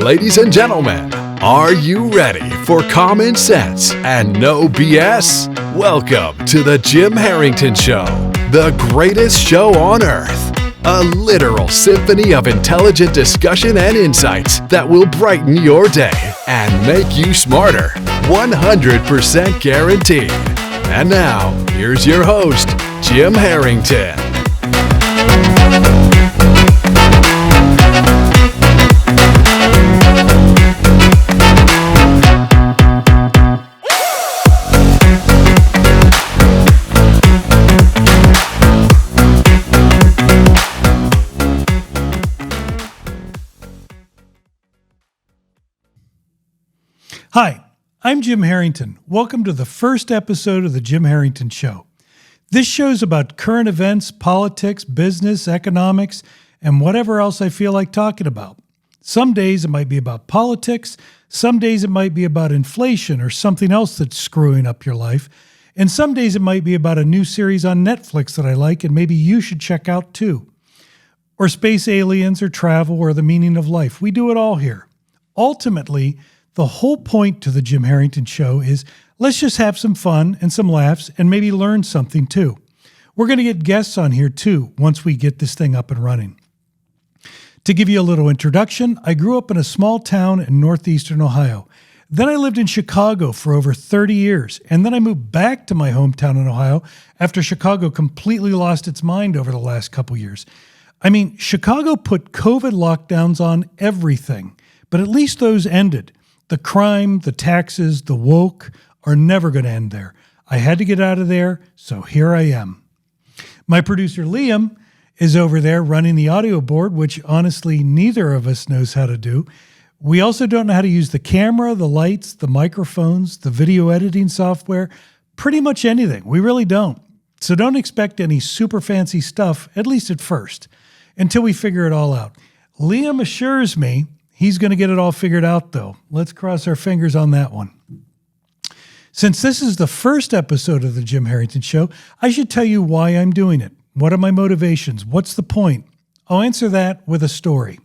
ladies and gentlemen, are you ready for common sense and no BS? Welcome to the Jim Harrington Show, the greatest show on earth. A literal symphony of intelligent discussion and insights that will brighten your day and make you smarter. 100% guaranteed. And now, here's your host, Jim Harrington. Hi, I'm Jim Harrington. Welcome to the first episode of the Jim Harrington Show. This show's about current events, politics, business, economics, and whatever else I feel like talking about. Some days it might be about politics, some days it might be about inflation or something else that's screwing up your life, and some days it might be about a new series on Netflix that I like and maybe you should check out too. Or space aliens or travel or the meaning of life. We do it all here. Ultimately, the whole point to the Jim Harrington Show is let's just have some fun and some laughs and maybe learn something too. We're going to get guests on here too once we get this thing up and running. To give you a little introduction, I grew up in a small town in northeastern Ohio. Then I lived in Chicago for over 30 years, and then I moved back to my hometown in Ohio after Chicago completely lost its mind over the last couple years. I mean, Chicago put COVID lockdowns on everything, but at least those ended. The crime, the taxes, the woke are never going to end there. I had to get out of there, so here I am. My producer, Liam, is over there running the audio board, which honestly neither of us knows how to do. We also don't know how to use the camera, the lights, the microphones, the video editing software, pretty much anything. We really don't. So don't expect any super fancy stuff, at least at first, until we figure it all out. Liam assures me he's going to get it all figured out, though. Let's cross our fingers on that one. Since this is the first episode of the Jim Harrington Show, I should tell you why I'm doing it. What are my motivations? What's the point? I'll answer that with a story.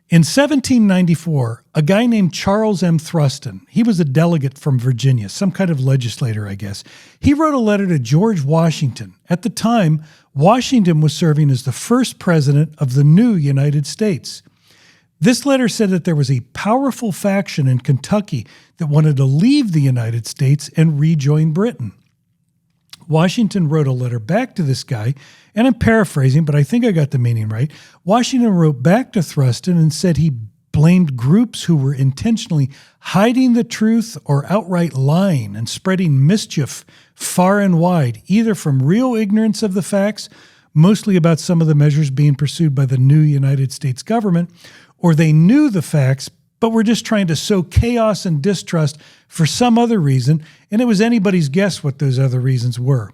In 1794, a guy named Charles M. Thruston, he was a delegate from Virginia, some kind of legislator, I guess. He wrote a letter to George Washington. At the time, Washington was serving as the first president of the new United States. This letter said that there was a powerful faction in Kentucky that wanted to leave the United States and rejoin Britain. Washington wrote a letter back to this guy, and I'm paraphrasing, but I think I got the meaning right. Washington wrote back to Thruston and said he blamed groups who were intentionally hiding the truth or outright lying and spreading mischief far and wide, either from real ignorance of the facts, mostly about some of the measures being pursued by the new United States government, or they knew the facts, but were just trying to sow chaos and distrust for some other reason, and it was anybody's guess what those other reasons were.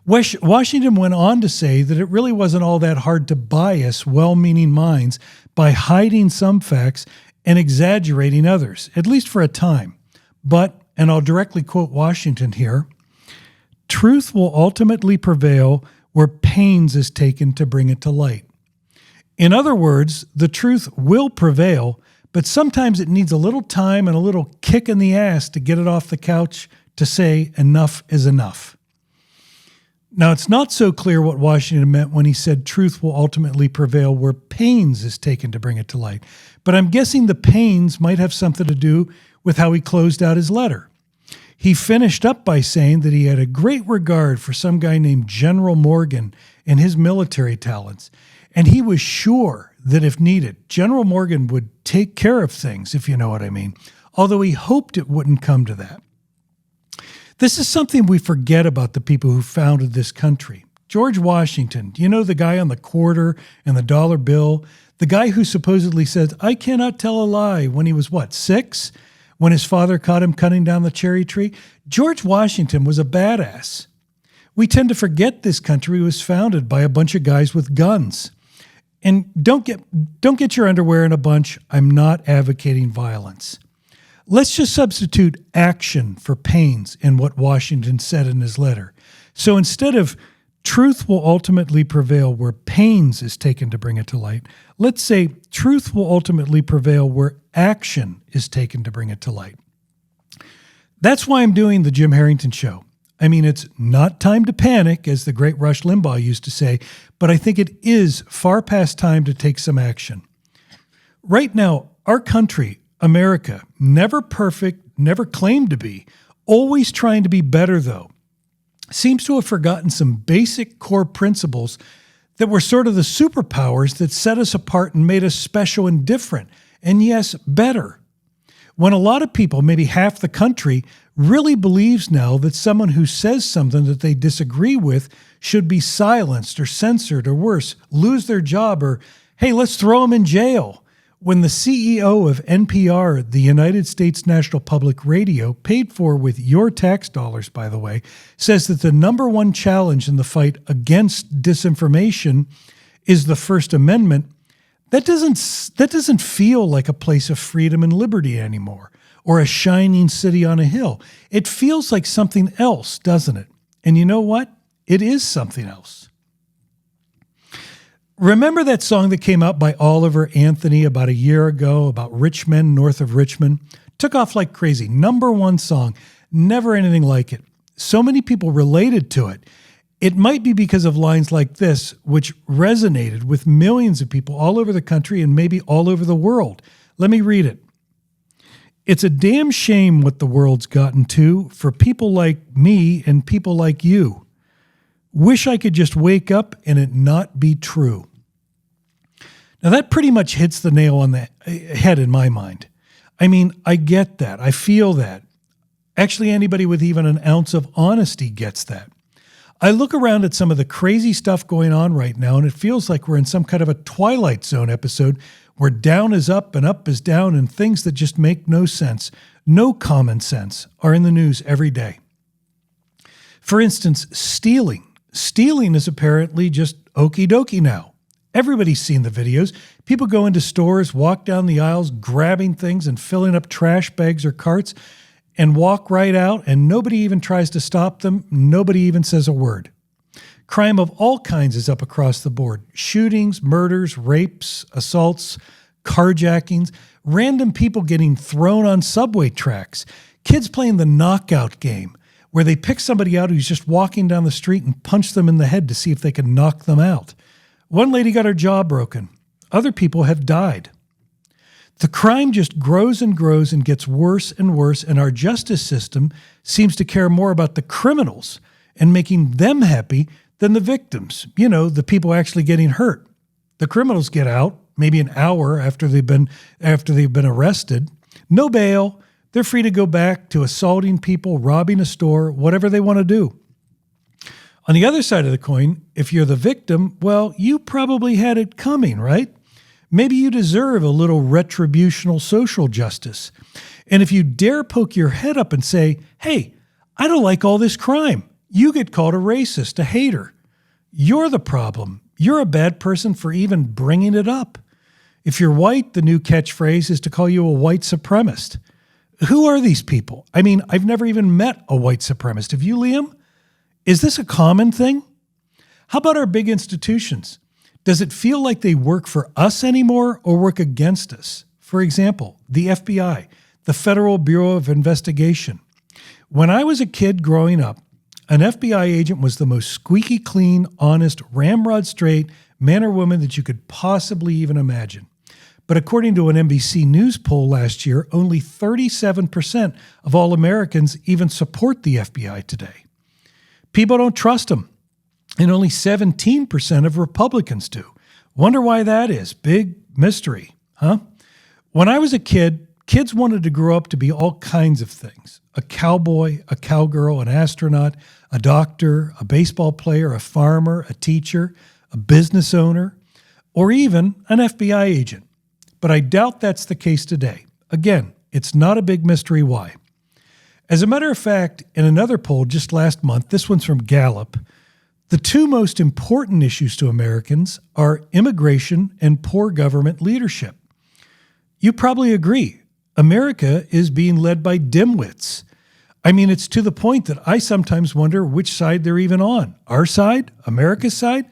Washington went on to say that it really wasn't all that hard to bias well-meaning minds by hiding some facts and exaggerating others, at least for a time. But, and I'll directly quote Washington here, truth will ultimately prevail where pains is taken to bring it to light. In other words, the truth will prevail, but sometimes it needs a little time and a little kick in the ass to get it off the couch to say enough is enough. Now, it's not so clear what Washington meant when he said truth will ultimately prevail where pains is taken to bring it to light, but I'm guessing the pains might have something to do with how he closed out his letter. He finished up by saying that he had a great regard for some guy named General Morgan and his military talents, and he was sure that if needed, General Morgan would take care of things, if you know what I mean, although he hoped it wouldn't come to that. This is something we forget about the people who founded this country. George Washington, you know, the guy on the quarter and the dollar bill, the guy who supposedly said, I cannot tell a lie when he was, 6? When his father caught him cutting down the cherry tree? George Washington was a badass. We tend to forget this country was founded by a bunch of guys with guns. And don't get your underwear in a bunch. I'm not advocating violence. Let's just substitute action for pains in what Washington said in his letter. So instead of truth will ultimately prevail where pains is taken to bring it to light. Let's say truth will ultimately prevail where action is taken to bring it to light. That's why I'm doing the Jim Harrington Show. I mean, it's not time to panic, as the great Rush Limbaugh used to say, but I think it is far past time to take some action. Right now, our country, America, never perfect, never claimed to be, always trying to be better though, seems to have forgotten some basic core principles that were sort of the superpowers that set us apart and made us special and different, and yes, better. When a lot of people, maybe half the country, really believes now that someone who says something that they disagree with should be silenced or censored or worse, lose their job or, hey, let's throw them in jail. When the CEO of NPR, the United States National Public Radio, paid for with your tax dollars, by the way, says that the number one challenge in the fight against disinformation is the First Amendment, that doesn't feel like a place of freedom and liberty anymore, or a shining city on a hill. It feels like something else, doesn't it? And you know what? It is something else. Remember that song that came out by Oliver Anthony about a year ago about rich men north of Richmond? Took off like crazy. Number one song. Never anything like it. So many people related to it. It might be because of lines like this, which resonated with millions of people all over the country and maybe all over the world. Let me read it. It's a damn shame what the world's gotten to for people like me and people like you. Wish I could just wake up and it not be true. Now that pretty much hits the nail on the head in my mind. I mean, I get that. I feel that. Actually, anybody with even an ounce of honesty gets that. I look around at some of the crazy stuff going on right now, and it feels like we're in some kind of a Twilight Zone episode where down is up and up is down, and things that just make no sense, no common sense, are in the news every day. For instance, stealing. Stealing is apparently just okie dokie now. Everybody's seen the videos. People go into stores, walk down the aisles, grabbing things and filling up trash bags or carts, and walk right out, and nobody even tries to stop them. Nobody even says a word. Crime of all kinds is up across the board. Shootings, murders, rapes, assaults, carjackings, random people getting thrown on subway tracks, kids playing the knockout game, where they pick somebody out who's just walking down the street and punch them in the head to see if they can knock them out. One lady got her jaw broken. Other people have died. The crime just grows and grows and gets worse and worse, and our justice system seems to care more about the criminals and making them happy than the victims, the people actually getting hurt. The criminals get out maybe an hour after they've been arrested. No bail. They're free to go back to assaulting people, robbing a store, whatever they want to do. On the other side of the coin, if you're the victim, well, you probably had it coming, right? Maybe you deserve a little retributional social justice. And if you dare poke your head up and say, hey, I don't like all this crime, you get called a racist, a hater. You're the problem. You're a bad person for even bringing it up. If you're white, the new catchphrase is to call you a white supremacist. Who are these people? I mean, I've never even met a white supremacist. Have you, Liam? Is this a common thing? How about our big institutions? Does it feel like they work for us anymore or work against us? For example, the FBI, the Federal Bureau of Investigation. When I was a kid growing up, an FBI agent was the most squeaky clean, honest, ramrod straight man or woman that you could possibly even imagine. But according to an NBC News poll last year, only 37% of all Americans even support the FBI today. People don't trust them. And only 17% of Republicans do. Wonder why that is. Big mystery, huh? When I was a kid, kids wanted to grow up to be all kinds of things. A cowboy, a cowgirl, an astronaut, a doctor, a baseball player, a farmer, a teacher, a business owner, or even an FBI agent. But I doubt that's the case today. Again, it's not a big mystery why. As a matter of fact, in another poll just last month, this one's from Gallup, the two most important issues to Americans are immigration and poor government leadership. You probably agree. America is being led by dimwits. I mean, it's to the point that I sometimes wonder which side they're even on. Our side? America's side?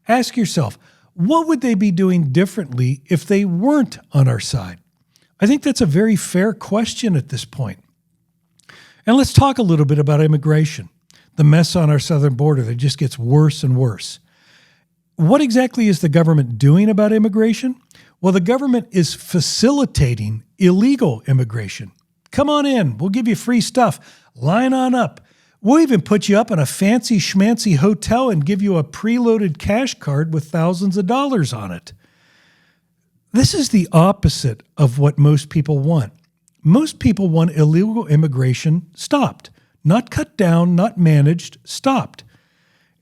Ask yourself, what would they be doing differently if they weren't on our side? I think that's a very fair question at this point. And let's talk a little bit about immigration, the mess on our southern border that just gets worse and worse. What exactly is the government doing about immigration? Well, the government is facilitating illegal immigration. Come on in. We'll give you free stuff. Line on up. We'll even put you up in a fancy schmancy hotel and give you a preloaded cash card with thousands of dollars on it. This is the opposite of what most people want. Most people want illegal immigration stopped, not cut down, not managed, stopped.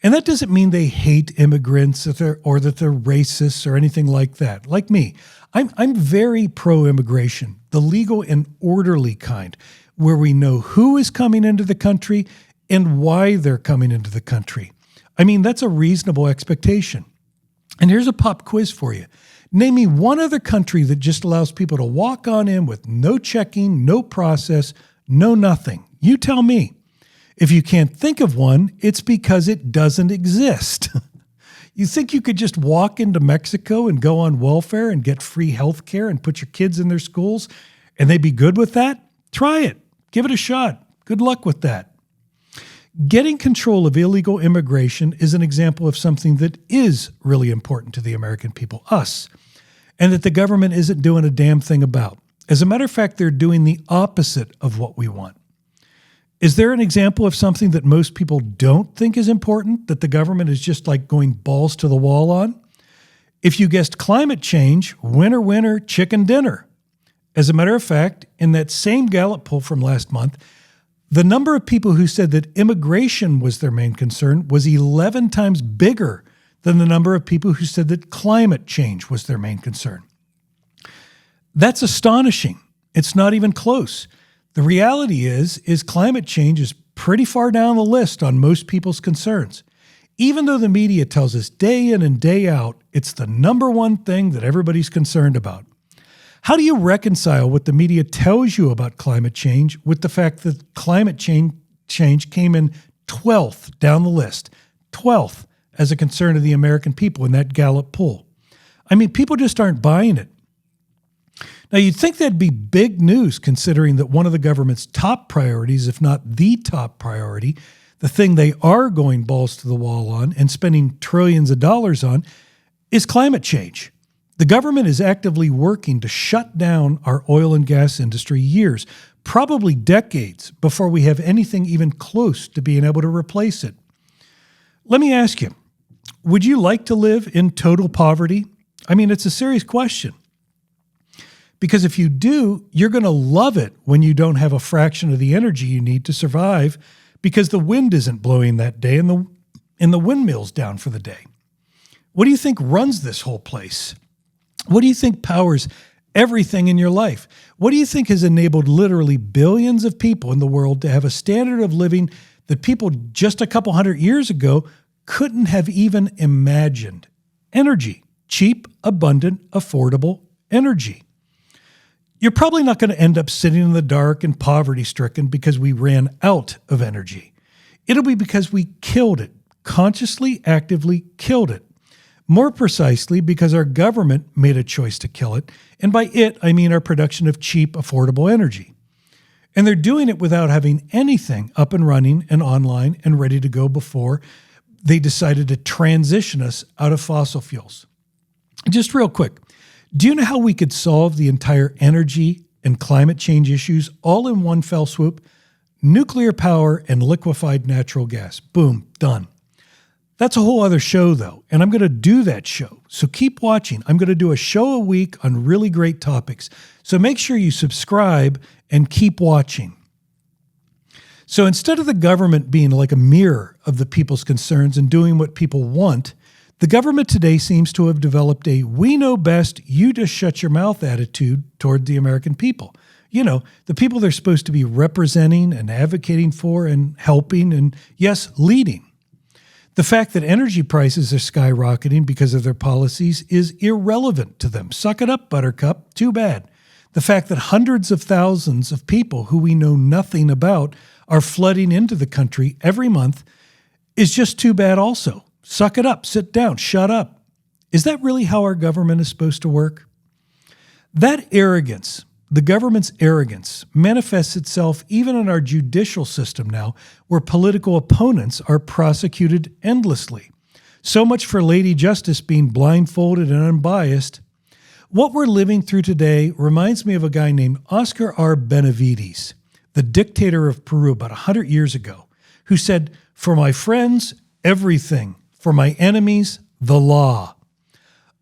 And that doesn't mean they hate immigrants or that they're racist or anything like that. Like me, I'm very pro-immigration, the legal and orderly kind, where we know who is coming into the country and why they're coming into the country. I mean, that's a reasonable expectation. And here's a pop quiz for you. Name me one other country that just allows people to walk on in with no checking, no process, no nothing. You tell me. If you can't think of one, it's because it doesn't exist. You think you could just walk into Mexico and go on welfare and get free health care and put your kids in their schools and they'd be good with that? Try it. Give it a shot. Good luck with that. Getting control of illegal immigration is an example of something that is really important to the American people, us, and that the government isn't doing a damn thing about. As a matter of fact, they're doing the opposite of what we want. Is there an example of something that most people don't think is important, that the government is just like going balls to the wall on? If you guessed climate change, winner, winner, chicken dinner. As a matter of fact, in that same Gallup poll from last month, the number of people who said that immigration was their main concern was 11 times bigger than the number of people who said that climate change was their main concern. That's astonishing. It's not even close. The reality is climate change is pretty far down the list on most people's concerns. Even though the media tells us day in and day out, it's the number one thing that everybody's concerned about. How do you reconcile what the media tells you about climate change with the fact that climate change came in 12th down the list, 12th as a concern of the American people in that Gallup poll? I mean, people just aren't buying it. Now, you'd think that'd be big news considering that one of the government's top priorities, if not the top priority, the thing they are going balls to the wall on and spending trillions of dollars on, is climate change. The government is actively working to shut down our oil and gas industry years, probably decades, before we have anything even close to being able to replace it. Let me ask you, would you like to live in total poverty? I mean, it's a serious question. Because if you do, you're going to love it when you don't have a fraction of the energy you need to survive because the wind isn't blowing that day and the windmill's down for the day. What do you think runs this whole place? What do you think powers everything in your life? What do you think has enabled literally billions of people in the world to have a standard of living that people just a couple hundred years ago couldn't have even imagined? Energy. Cheap, abundant, affordable energy. You're probably not going to end up sitting in the dark and poverty-stricken because we ran out of energy. It'll be because we killed it, consciously, actively killed it. More precisely, because our government made a choice to kill it, and by it, I mean our production of cheap, affordable energy. And they're doing it without having anything up and running and online and ready to go before they decided to transition us out of fossil fuels. Just real quick, do you know how we could solve the entire energy and climate change issues all in one fell swoop? Nuclear power and liquefied natural gas. Boom, done. That's a whole other show, though, and I'm going to do that show. So keep watching. I'm going to do a show a week on really great topics. So make sure you subscribe and keep watching. So instead of the government being like a mirror of the people's concerns and doing what people want, the government today seems to have developed a we know best, you just shut your mouth attitude toward the American people. You know, the people they're supposed to be representing and advocating for and helping and, yes, leading. The fact that energy prices are skyrocketing because of their policies is irrelevant to them. Suck it up, Buttercup. Too bad. The fact that hundreds of thousands of people who we know nothing about are flooding into the country every month is just too bad also. Suck it up, sit down, shut up. Is that really how our government is supposed to work? That arrogance, the government's arrogance, manifests itself even in our judicial system now, where political opponents are prosecuted endlessly. So much for Lady Justice being blindfolded and unbiased. What we're living through today reminds me of a guy named Oscar R. Benavides, the dictator of Peru about 100 years ago, who said, "For my friends, everything. For my enemies, the law."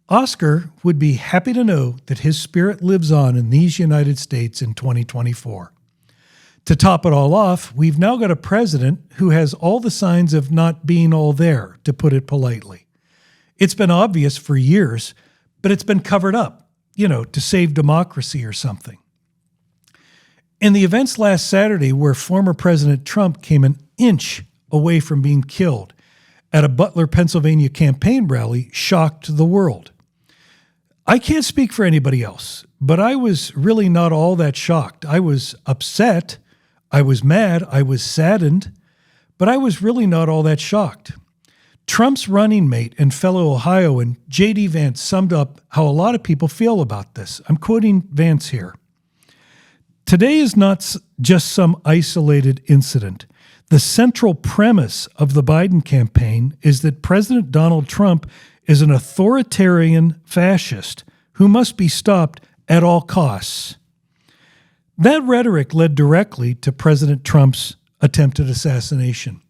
Oscar would be happy to know that his spirit lives on in these United States in 2024. To top it all off, we've now got a president who has all the signs of not being all there, to put it politely. It's been obvious for years, but it's been covered up, to save democracy or something. In the events last Saturday where former President Trump came an inch away from being killed at a Butler, Pennsylvania campaign rally shocked the world. I can't speak for anybody else, but I was really not all that shocked. I was upset, I was mad, I was saddened, but I was really not all that shocked. Trump's running mate and fellow Ohioan, J.D. Vance, summed up how a lot of people feel about this. I'm quoting Vance here. "Today is not just some isolated incident. The central premise of the Biden campaign is that President Donald Trump is an authoritarian fascist who must be stopped at all costs." That rhetoric led directly to President Trump's attempted assassination.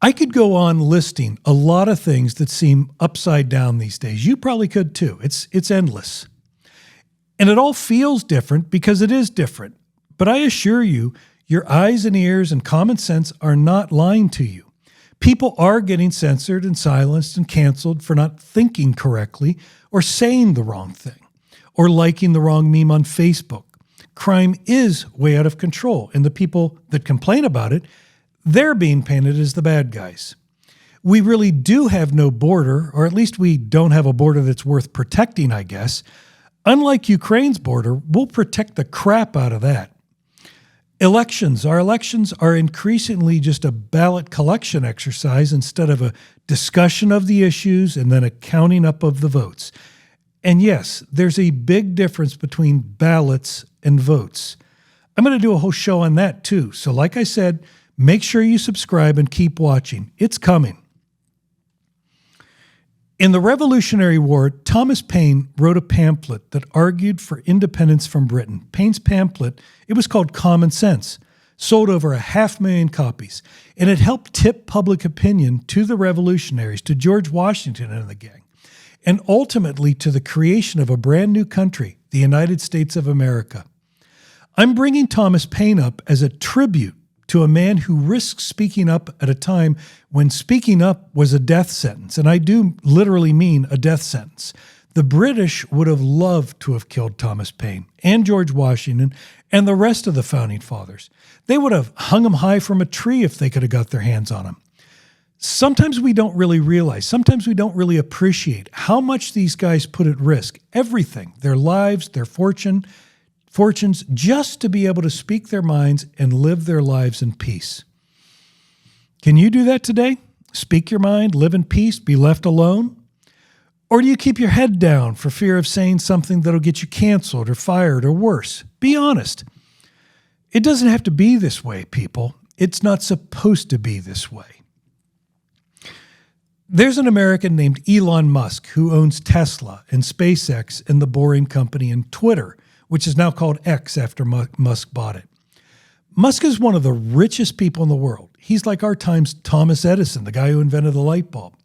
I could go on listing a lot of things that seem upside down these days. You probably could too. It's endless. And it all feels different because it is different. But I assure you, your eyes and ears and common sense are not lying to you. People are getting censored and silenced and canceled for not thinking correctly or saying the wrong thing or liking the wrong meme on Facebook. Crime is way out of control, and the people that complain about it, they're being painted as the bad guys. We really do have no border, or at least we don't have a border that's worth protecting, I guess. Unlike Ukraine's border, we'll protect the crap out of that. Our elections are increasingly just a ballot collection exercise instead of a discussion of the issues and then a counting up of the votes. And yes, there's a big difference between ballots and votes. I'm going to do a whole show on that too. So like I said, make sure you subscribe and keep watching. It's coming. In the Revolutionary War, Thomas Paine wrote a pamphlet that argued for independence from Britain. Paine's pamphlet, it was called Common Sense, sold over 500,000 copies, and it helped tip public opinion to the revolutionaries, to George Washington and the gang, and ultimately to the creation of a brand new country, the United States of America. I'm bringing Thomas Paine up as a tribute to a man who risked speaking up at a time when speaking up was a death sentence. And I do literally mean a death sentence. The British would have loved to have killed Thomas Paine and George Washington and the rest of the founding fathers. They would have hung him high from a tree if they could have got their hands on him. Sometimes we don't really realize, sometimes we don't really appreciate how much these guys put at risk. Everything, their lives, their fortunes, just to be able to speak their minds and live their lives in peace. Can you do that today? Speak your mind, live in peace, be left alone? Or do you keep your head down for fear of saying something that'll get you canceled or fired or worse? Be honest. It doesn't have to be this way, people. It's not supposed to be this way. There's an American named Elon Musk who owns Tesla and SpaceX and The Boring Company and Twitter, which is now called X after Musk bought it. Musk is one of the richest people in the world. He's like our time's Thomas Edison, the guy who invented the light bulb.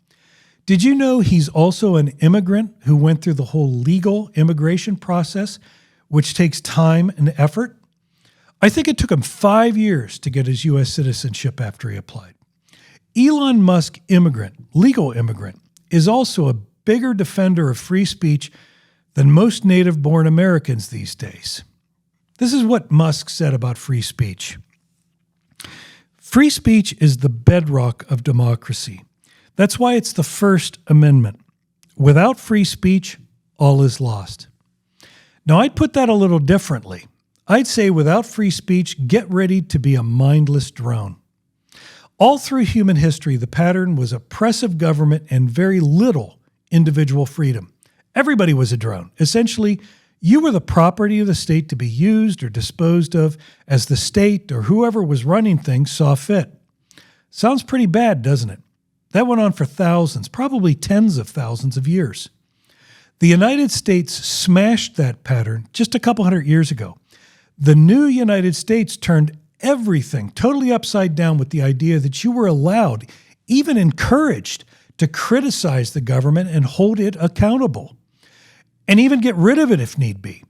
Did you know he's also an immigrant who went through the whole legal immigration process, which takes time and effort? I think it took him 5 years to get his U.S. citizenship after he applied. Elon Musk legal immigrant, is also a bigger defender of free speech than most native-born Americans these days. This is what Musk said about free speech. Free speech is the bedrock of democracy. That's why it's the First Amendment. Without free speech, all is lost. Now, I'd put that a little differently. I'd say without free speech, get ready to be a mindless drone. All through human history, the pattern was oppressive government and very little individual freedom. Everybody was a drone. Essentially, you were the property of the state to be used or disposed of as the state or whoever was running things saw fit. Sounds pretty bad, doesn't it? That went on for thousands, probably tens of thousands of years. The United States smashed that pattern just a couple hundred years ago. The new United States turned everything totally upside down with the idea that you were allowed, even encouraged, to criticize the government and hold it accountable, and even get rid of it if need be.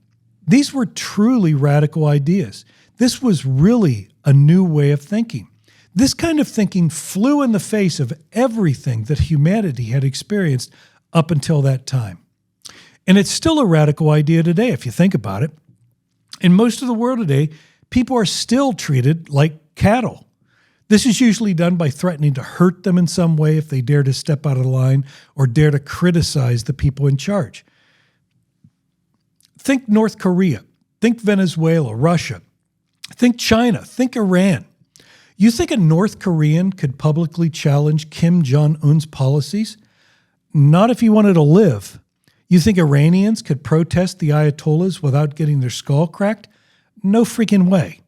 These were truly radical ideas. This was really a new way of thinking. This kind of thinking flew in the face of everything that humanity had experienced up until that time. And it's still a radical idea today, if you think about it. In most of the world today, people are still treated like cattle. This is usually done by threatening to hurt them in some way if they dare to step out of the line or dare to criticize the people in charge. Think North Korea, think Venezuela, Russia, think China, think Iran. You think a North Korean could publicly challenge Kim Jong-un's policies? Not if he wanted to live. You think Iranians could protest the Ayatollahs without getting their skull cracked? No freaking way.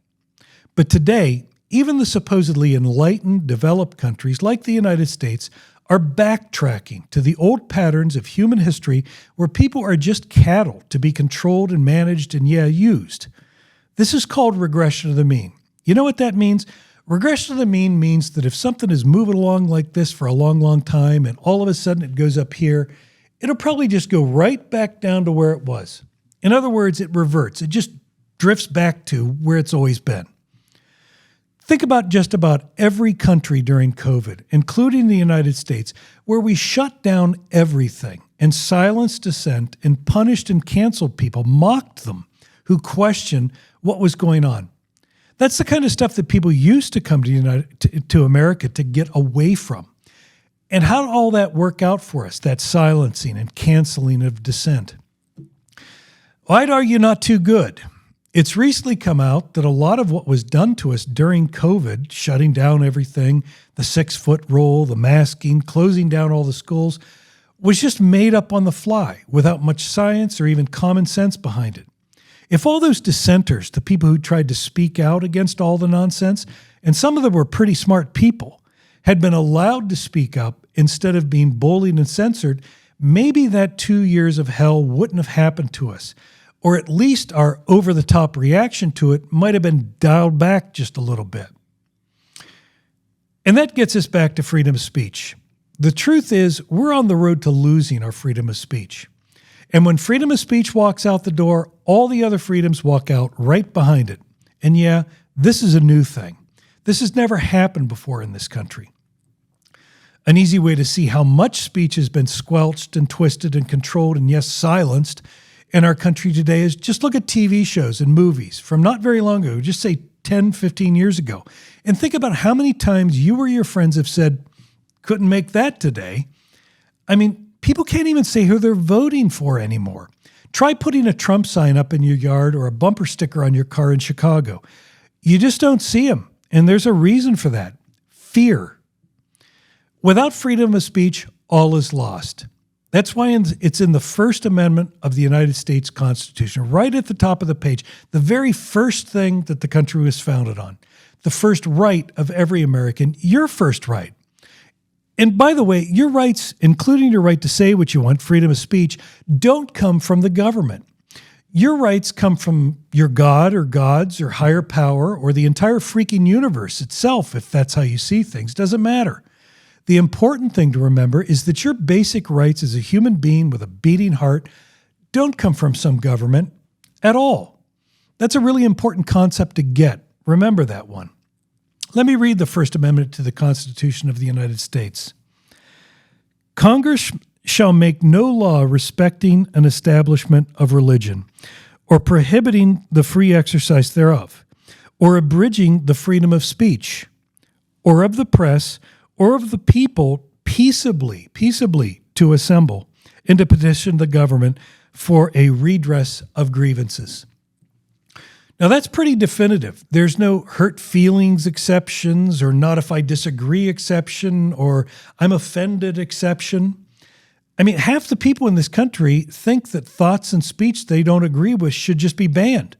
But today, even the supposedly enlightened, developed countries like the United States are backtracking to the old patterns of human history where people are just cattle to be controlled and managed and, used. This is called regression of the mean. You know what that means? Regression of the mean means that if something is moving along like this for a long, long time and all of a sudden it goes up here, it'll probably just go right back down to where it was. In other words, it reverts. It just drifts back to where it's always been. Think about just about every country during COVID, including the United States, where we shut down everything and silenced dissent and punished and canceled people, mocked them who questioned what was going on. That's the kind of stuff that people used to come to America to get away from. And how did all that work out for us, that silencing and canceling of dissent? Well, I'd argue not too good. It's recently come out that a lot of what was done to us during COVID, shutting down everything, the 6-foot rule, the masking, closing down all the schools, was just made up on the fly without much science or even common sense behind it. If all those dissenters, the people who tried to speak out against all the nonsense, and some of them were pretty smart people, had been allowed to speak up instead of being bullied and censored, maybe that 2 years of hell wouldn't have happened to us. Or at least our over-the-top reaction to it might have been dialed back just a little bit. And that gets us back to freedom of speech. The truth is, we're on the road to losing our freedom of speech. And when freedom of speech walks out the door, all the other freedoms walk out right behind it. And this is a new thing. This has never happened before in this country. An easy way to see how much speech has been squelched and twisted and controlled and, silenced in our country today is just look at TV shows and movies from not very long ago, just say 10, 15 years ago, and think about how many times you or your friends have said, couldn't make that today. I mean, people can't even say who they're voting for anymore. Try putting a Trump sign up in your yard or a bumper sticker on your car in Chicago. You just don't see them, and there's a reason for that. Fear. Without freedom of speech, all is lost. That's why it's in the First Amendment of the United States Constitution, right at the top of the page, the very first thing that the country was founded on, the first right of every American, your first right. And by the way, your rights, including your right to say what you want, freedom of speech, don't come from the government. Your rights come from your God or gods or higher power or the entire freaking universe itself, if that's how you see things. Doesn't matter. The important thing to remember is that your basic rights as a human being with a beating heart don't come from some government at all. That's a really important concept to get. Remember that one. Let me read the First Amendment to the Constitution of the United States. Congress shall make no law respecting an establishment of religion, or prohibiting the free exercise thereof, or abridging the freedom of speech, or of the press, or of the people peaceably to assemble and to petition the government for a redress of grievances. Now, that's pretty definitive. There's no hurt feelings exceptions or not if I disagree exception or I'm offended exception. I mean, half the people in this country think that thoughts and speech they don't agree with should just be banned.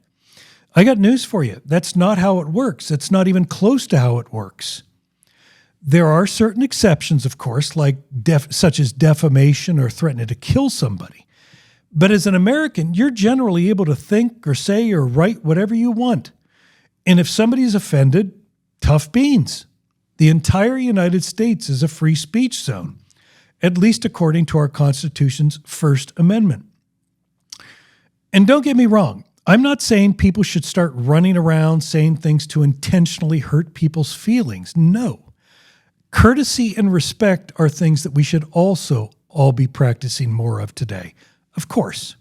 I got news for you. That's not how it works. It's not even close to how it works. There are certain exceptions, of course, like such as defamation or threatening to kill somebody. But as an American, you're generally able to think or say or write whatever you want. And if somebody's offended, tough beans. The entire United States is a free speech zone, at least according to our Constitution's First Amendment. And don't get me wrong, I'm not saying people should start running around saying things to intentionally hurt people's feelings. No. Courtesy and respect are things that we should also all be practicing more of today. Of course.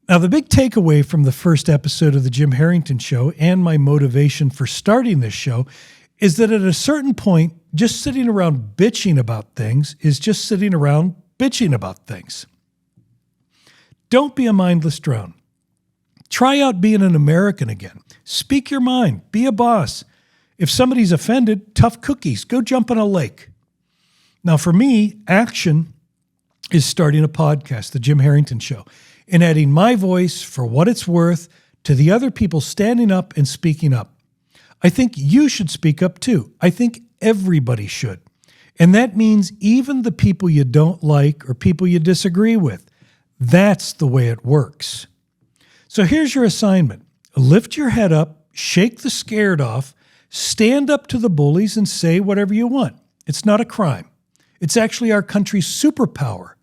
Now, the big takeaway from the first episode of the Jim Harrington Show and my motivation for starting this show is that at a certain point, just sitting around bitching about things is just sitting around bitching about things. Don't be a mindless drone. Try out being an American again. Speak your mind. Be a boss. If somebody's offended, tough cookies. Go jump in a lake. Now, for me, action is starting a podcast, The Jim Harrington Show, and adding my voice for what it's worth to the other people standing up and speaking up. I think you should speak up too. I think everybody should. And that means even the people you don't like or people you disagree with. That's the way it works. So here's your assignment. Lift your head up, shake the scared off, stand up to the bullies and say whatever you want. It's not a crime. It's actually our country's superpower.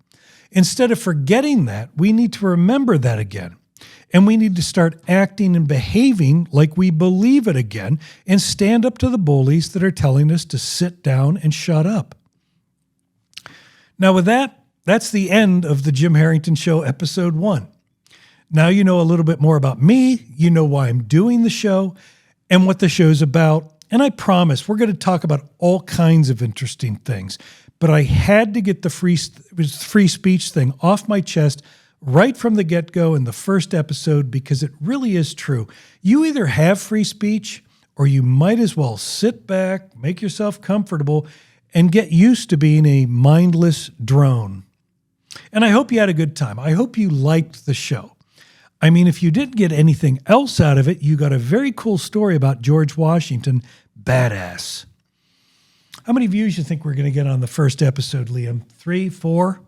Instead of forgetting that, we need to remember that again. And we need to start acting and behaving like we believe it again and stand up to the bullies that are telling us to sit down and shut up. Now with that, that's the end of the Jim Harrington Show, Episode 1. Now you know a little bit more about me, you know why I'm doing the show, and what the show's about. And I promise we're going to talk about all kinds of interesting things. But I had to get the free speech thing off my chest right from the get-go in the first episode because it really is true. You either have free speech or you might as well sit back, make yourself comfortable, and get used to being a mindless drone. And I hope you had a good time. I hope you liked the show. I mean, if you didn't get anything else out of it, you got a very cool story about George Washington. Badass. How many views you think we're going to get on the first episode, Liam? 3, 4?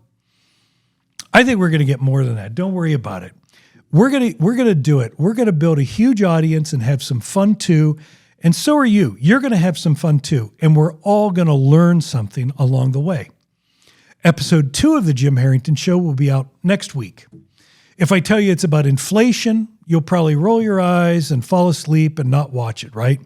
I think we're going to get more than that. Don't worry about it. We're going to do it. We're going to build a huge audience and have some fun too. And so are you. You're going to have some fun too. And we're all going to learn something along the way. Episode 2 of the Jim Harrington Show will be out next week. If I tell you it's about inflation, you'll probably roll your eyes and fall asleep and not watch it, right?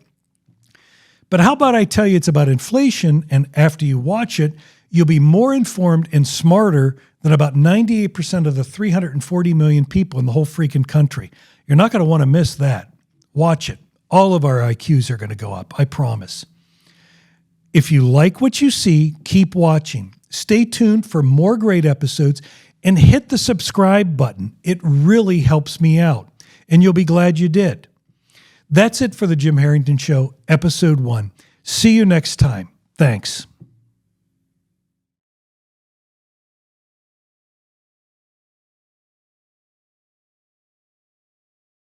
But how about I tell you it's about inflation, and after you watch it, you'll be more informed and smarter than about 98% of the 340 million people in the whole freaking country. You're not going to want to miss that. Watch it. All of our IQs are going to go up, I promise. If you like what you see, keep watching. Stay tuned for more great episodes and hit the subscribe button. It really helps me out, and you'll be glad you did. That's it for the Jim Harrington Show, Episode 1. See you next time. Thanks.